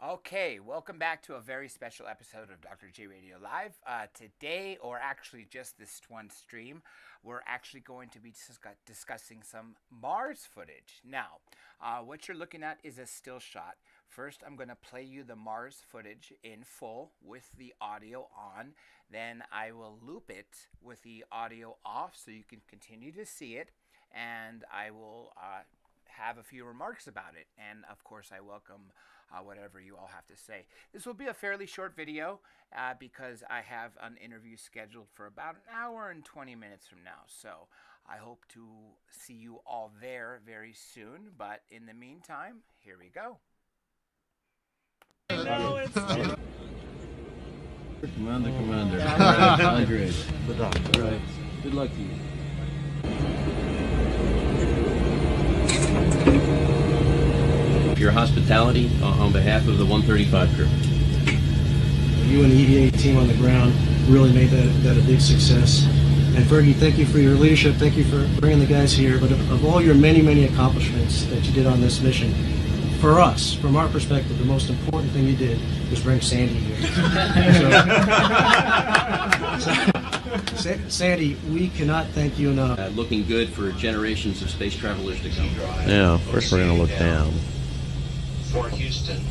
Okay, welcome back to a very special episode of Dr. J Radio Live. Today, or actually just this one stream, we're actually going to be discussing some Mars footage. Now, what you're looking at is a still shot. First, I'm going to play you the Mars footage in full with the audio on. Then I will loop it with the audio off so you can continue to see it. And I will have a few remarks about it. And of course, I welcome whatever you all have to say. This will be a fairly short video because I have an interview scheduled for about an hour and 20 minutes from now. So I hope to see you all there very soon. But in the meantime, here we go. Commander. Andre. Right. Good luck to you. For your hospitality on behalf of the 135 crew. You and the EVA team on the ground really made that a big success. And Fergie, thank you for your leadership. Thank you for bringing the guys here. But of all your many, many accomplishments that you did on this mission, for us, from our perspective, the most important thing you did was bring Sandy here. Sandy, we cannot thank you enough. Looking good for generations of space travelers to come. Yeah, first we're going to look down. For Houston,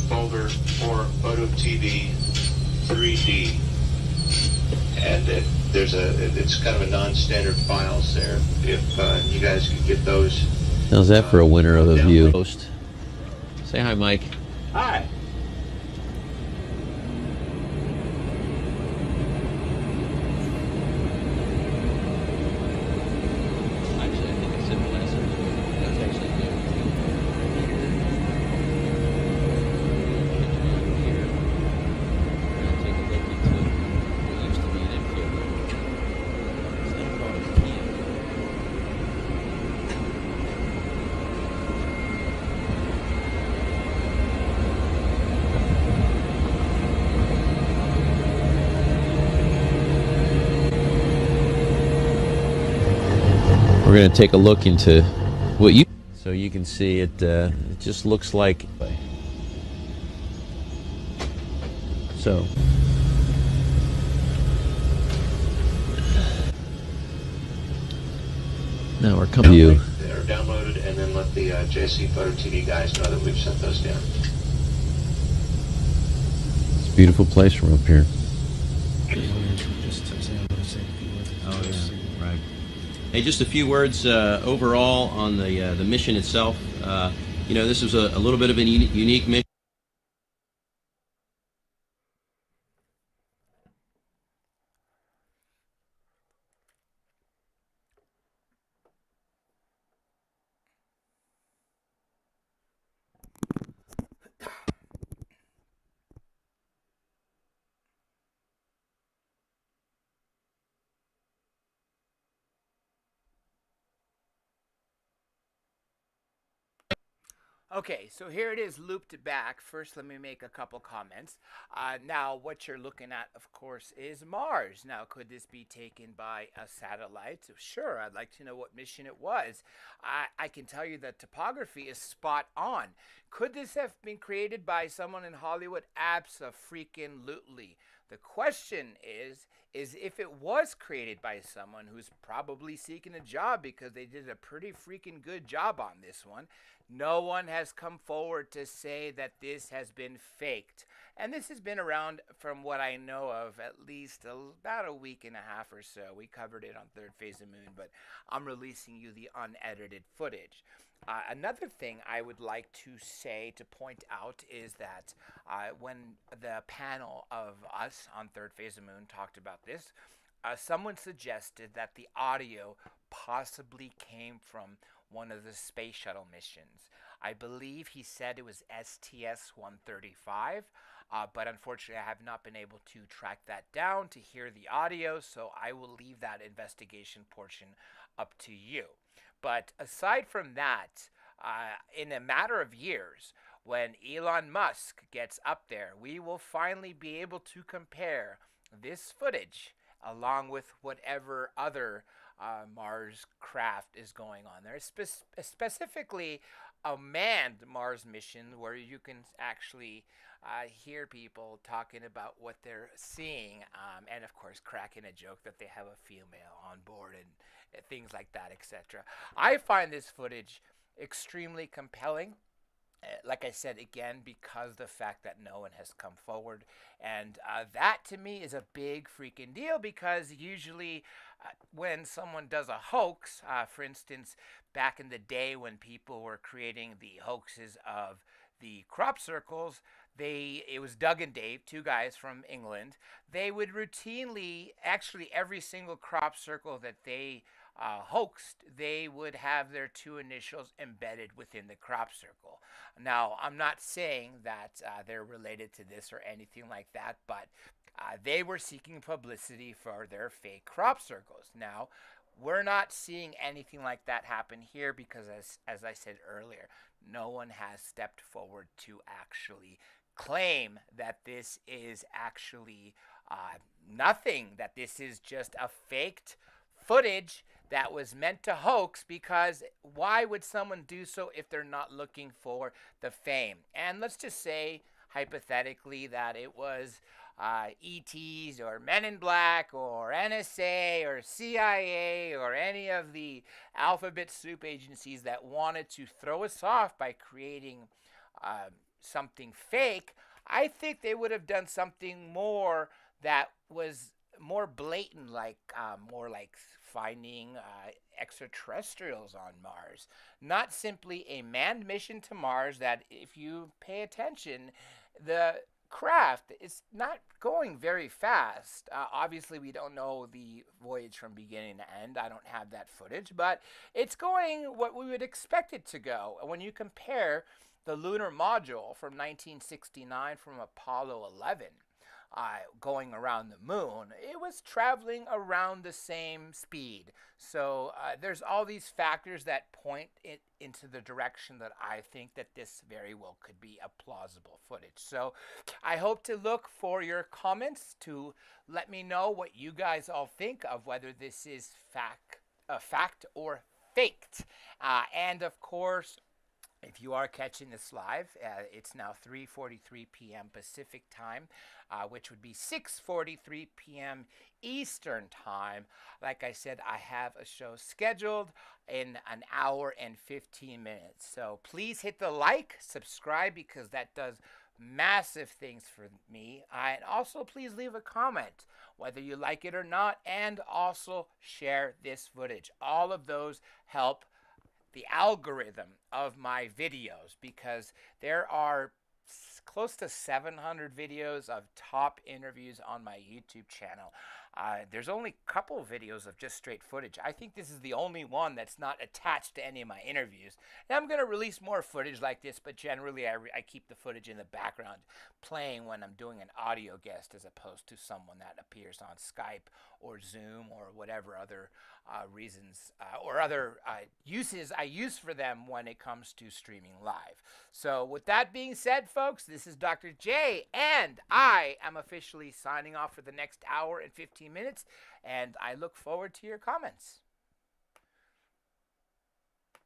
folder for Photo TV 3D, and it's kind of a non-standard files there. If you guys could get those. How's that for a winner of a view? Host. Say hi, Mike. Hi. Actually, I think it's in Placer. That's actually good. Here. We're going to take a look into what used to be an infield room. It's now called a camp. We're going to take a look into what you... So you can see it, it just looks like... So... Now we're coming to you. That are downloaded, and then let the JC Photo TV guys know that we've sent those down. It's a beautiful place from up here. Oh, yeah, right. Hey, just a few words overall on the mission itself. This was a little bit of a unique mission. Okay, so here it is looped back. First, let me make a couple comments. Now, what you're looking at, of course, is Mars. Now, could this be taken by a satellite? Sure, I'd like to know what mission it was. I can tell you that topography is spot on. Could this have been created by someone in Hollywood? Abso-freaking-lutely. The question is if it was created by someone who's probably seeking a job because they did a pretty freaking good job on this one. No one has come forward to say that this has been faked. And this has been around, from what I know of, at least about a week and a half or so. We covered it on Third Phase of Moon, but I'm releasing you the unedited footage. Another thing I would like to say, to point out, is that when the panel of us on Third Phase of Moon talked about this, someone suggested that the audio possibly came from one of the space shuttle missions. I believe he said it was STS-135, but unfortunately I have not been able to track that down to hear the audio, so I will leave that investigation portion up to you. But aside from that, in a matter of years, when Elon Musk gets up there, we will finally be able to compare this footage along with whatever other Mars craft is going on there. Specifically, a manned Mars mission where you can actually hear people talking about what they're seeing, and of course, cracking a joke that they have a female on board and things like that, etc. I find this footage extremely compelling. Like I said again, because the fact that no one has come forward, and that to me is a big freaking deal. Because usually, when someone does a hoax, for instance, back in the day when people were creating the hoaxes of the crop circles, it was Doug and Dave, two guys from England. They would routinely, actually every single crop circle that they hoaxed, they would have their two initials embedded within the crop circle. Now, I'm not saying that they're related to this or anything like that, but they were seeking publicity for their fake crop circles. Now, we're not seeing anything like that happen here because, as I said earlier, no one has stepped forward to actually claim that this is actually nothing, that this is just a faked footage that was meant to hoax. Because why would someone do so if they're not looking for the fame? And let's just say, hypothetically, that it was ETs or Men in Black or NSA or CIA or any of the alphabet soup agencies that wanted to throw us off by creating something fake. I think they would have done something more that was more blatant, like more like finding extraterrestrials on Mars. Not simply a manned mission to Mars that, if you pay attention, the craft is not going very fast. Obviously, we don't know the voyage from beginning to end. I don't have that footage, but it's going what we would expect it to go. When you compare the lunar module from 1969 from Apollo 11, going around the moon, it was traveling around the same speed. So there's all these factors that point it into the direction that I think that this very well could be a plausible footage. So I hope to look for your comments to let me know what you guys all think of whether this is fact or faked. And of course, if you are catching this live, it's now 3:43 p.m. Pacific time, which would be 6:43 p.m. Eastern time. Like I said, I have a show scheduled in an hour and 15 minutes. So please hit the like, subscribe, because that does massive things for me. And also please leave a comment, whether you like it or not, and also share this footage. All of those help the algorithm of my videos, because there are close to 700 videos of top interviews on my YouTube channel. There's only a couple of videos of just straight footage. I think this is the only one that's not attached to any of my interviews. And I'm going to release more footage like this, but generally I keep the footage in the background playing when I'm doing an audio guest, as opposed to someone that appears on Skype or Zoom or whatever other reasons or other uses I use for them when it comes to streaming live. So with that being said, folks, this is Dr. J, and I am officially signing off for the next hour and 15 minutes, and I look forward to your comments.